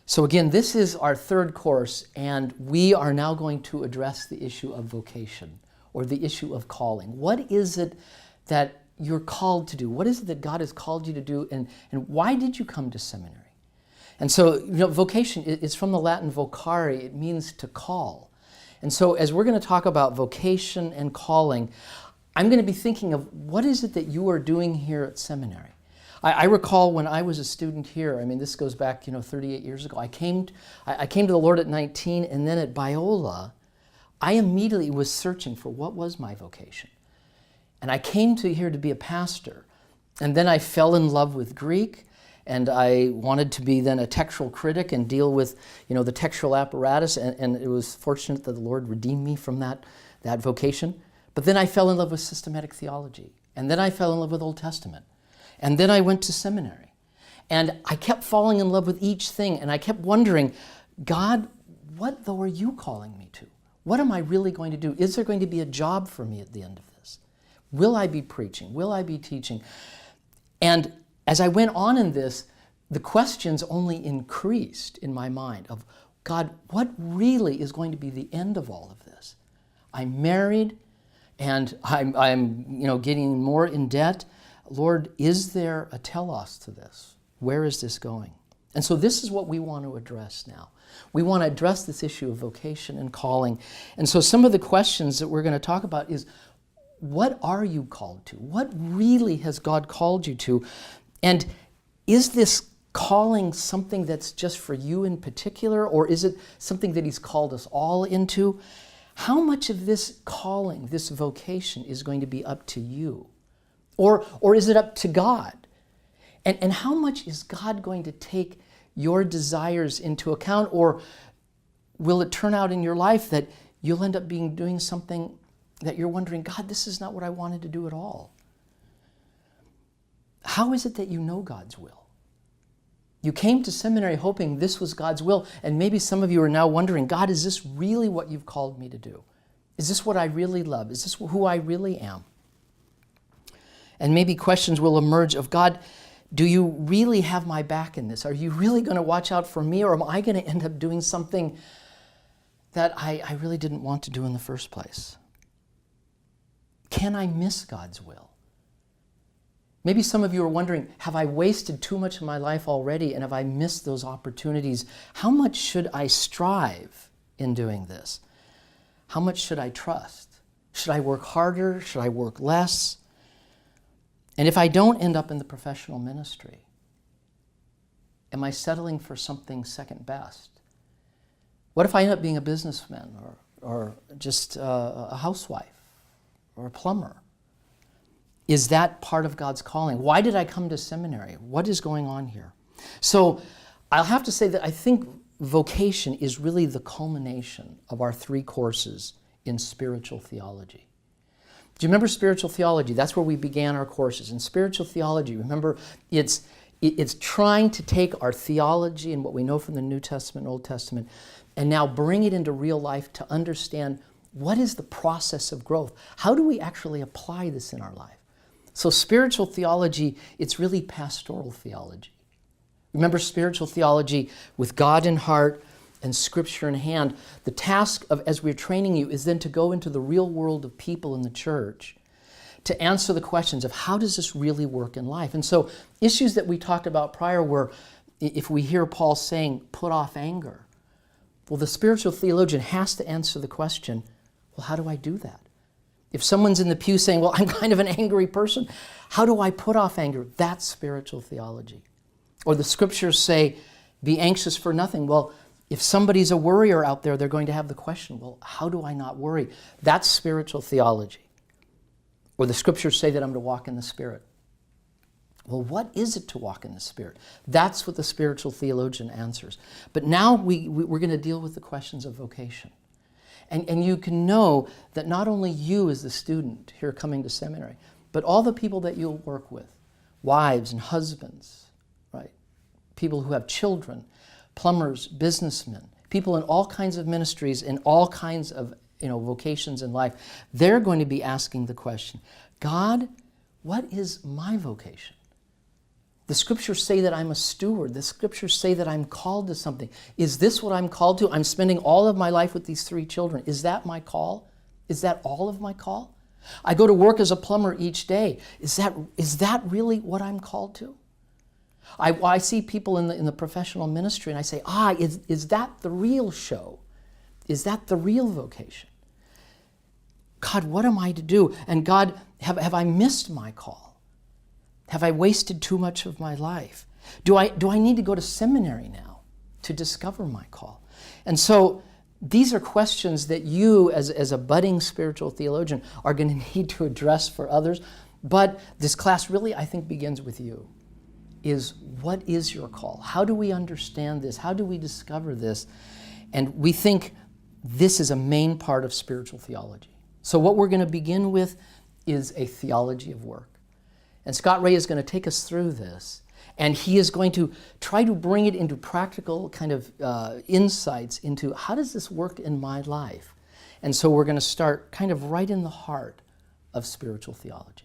So again, this is our third course, and we are now going to address the issue of vocation, or the issue of calling. What is it that you're called to do? What is it that God has called you to do, and why did you come to seminary? And so, vocation is from the Latin vocare. It means to call. And so as we're going to talk about vocation and calling, I'm going to be thinking of what is it that you are doing here at seminary. I recall when I was a student here, I mean, this goes back, 38 years ago. I came to the Lord at 19, and then at Biola, I immediately was searching for what was my vocation. And I came to here to be a pastor. And then I fell in love with Greek, and I wanted to be then a textual critic and deal with, the textual apparatus, and it was fortunate that the Lord redeemed me from that vocation. But then I fell in love with systematic theology, and then I fell in love with Old Testament. And then I went to seminary. And I kept falling in love with each thing, and I kept wondering, God, what though are you calling me to? What am I really going to do? Is there going to be a job for me at the end of this? Will I be preaching? Will I be teaching? And as I went on in this, the questions only increased in my mind of, God, what really is going to be the end of all of this? I'm married, and I'm getting more in debt. Lord, is there a telos to this? Where is this going? And so this is what we want to address now. We want to address this issue of vocation and calling. And so some of the questions that we're going to talk about is, what are you called to? What really has God called you to? And is this calling something that's just for you in particular, or is it something that He's called us all into? How much of this calling, this vocation, is going to be up to you? Or is it up to God? And how much is God going to take your desires into account? Or will it turn out in your life that you'll end up doing something that you're wondering, God, this is not what I wanted to do at all? How is it that you know God's will? You came to seminary hoping this was God's will, and maybe some of you are now wondering, God, is this really what you've called me to do? Is this what I really love? Is this who I really am? And maybe questions will emerge of, God, do you really have my back in this? Are you really going to watch out for me, or am I going to end up doing something that I really didn't want to do in the first place? Can I miss God's will? Maybe some of you are wondering, have I wasted too much of my life already, and have I missed those opportunities? How much should I strive in doing this? How much should I trust? Should I work harder? Should I work less? And if I don't end up in the professional ministry, am I settling for something second best? What if I end up being a businessman, or just a housewife, or a plumber? Is that part of God's calling? Why did I come to seminary? What is going on here? So I'll have to say that I think vocation is really the culmination of our 3 courses in spiritual theology. Do you remember spiritual theology? That's where we began our courses. In spiritual theology, remember, it's trying to take our theology and what we know from the New Testament and Old Testament and now bring it into real life to understand what is the process of growth. How do we actually apply this in our life? So spiritual theology, it's really pastoral theology. Remember, spiritual theology with God in heart and Scripture in hand. The task of, as we're training you, is then to go into the real world of people in the church to answer the questions of how does this really work in life? And so issues that we talked about prior were, if we hear Paul saying, put off anger, well, the spiritual theologian has to answer the question, well, how do I do that? If someone's in the pew saying, well, I'm kind of an angry person, how do I put off anger? That's spiritual theology. Or the Scriptures say, be anxious for nothing. Well, if somebody's a worrier out there, they're going to have the question, well, how do I not worry? That's spiritual theology. Or the Scriptures say that I'm to walk in the Spirit. Well, what is it to walk in the Spirit? That's what the spiritual theologian answers. But now we're going to deal with the questions of vocation. And you can know that not only you as the student here coming to seminary, but all the people that you'll work with, wives and husbands, right? People who have children, plumbers, businessmen, people in all kinds of ministries, in all kinds of vocations in life, they're going to be asking the question, God, what is my vocation? The scriptures say that I'm a steward. The scriptures say that I'm called to something. Is this what I'm called to? I'm spending all of my life with these 3 children. Is that my call? Is that all of my call? I go to work as a plumber each day. Is that really what I'm called to? I see people in the professional ministry and I say, is that the real show? Is that the real vocation? God, what am I to do? And God, have I missed my call? Have I wasted too much of my life? Do I need to go to seminary now to discover my call? And so these are questions that you, as a budding spiritual theologian, are going to need to address for others. But this class really, I think, begins with you. What is your call? How do we understand this? How do we discover this? And we think this is a main part of spiritual theology. So what we're going to begin with is a theology of work. And Scott Ray is going to take us through this, and he is going to try to bring it into practical kind of insights into how does this work in my life? And so we're going to start kind of right in the heart of spiritual theology.